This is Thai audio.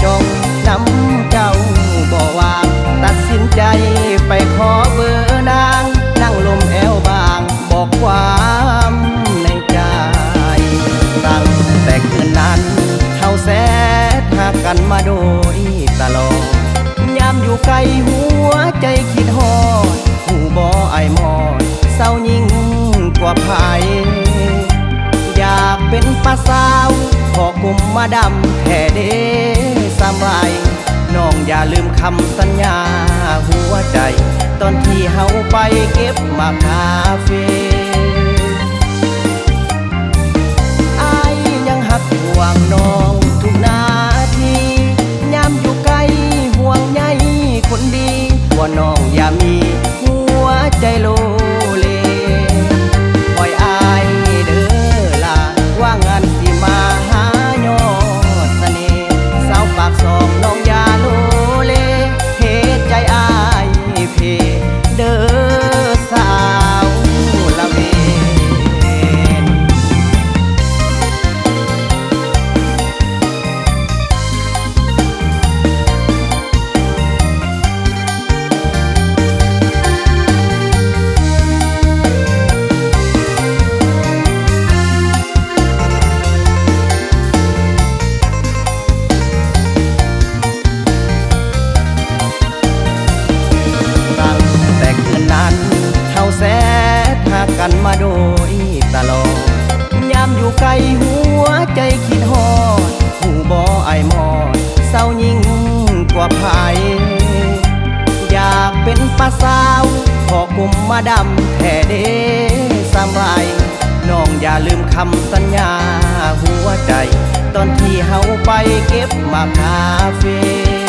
จงน้ำเจ้าบ่วางตัดสินใจไปขอเบอร์นางนั่งลมแอวบางบอกความในใจตั้งแต่คืนนั้นเฮาแสนหากันมาโดยตลอดยามอยู่ไกลหัวใจคิดฮอดหูบ่ไอมอดเศร้ายิ่งกว่าภัยอยากเป็นป้าสาวขอกลุ่มมาดำแท่เด้สามไรน้องอย่าลืมคำสัญญาหัวใจตอนที่เฮาไปเก็บมาคาเฟ่อายยังหักห่วงน้องทุกนาทียามอยู่ไกลห่วงใยคนดีว่าน้องอย่ามีหัวใจโลเลปล่อยอายเด้อล่ะว่างานสิมาหายอดเสน่ห์สาวปากสองน้องอย่าโลเลเหตุใจอายเพเด้อสาวละเวนตั้งแต่คืนนั้นเฮาแสนหากันมาโดยตลอดยามอยู่ไกลหัวใจคิดฮอดหูบ่ไอมอดเศร้ายิ่งกว่าภัยอยากเป็นป้าสาวขอกลุ่มมาดำแท่เด้สามไรน้องอย่าลืมคำสัญญาหัวใจตอนที่เฮาไปเก็บมาคาเฟ่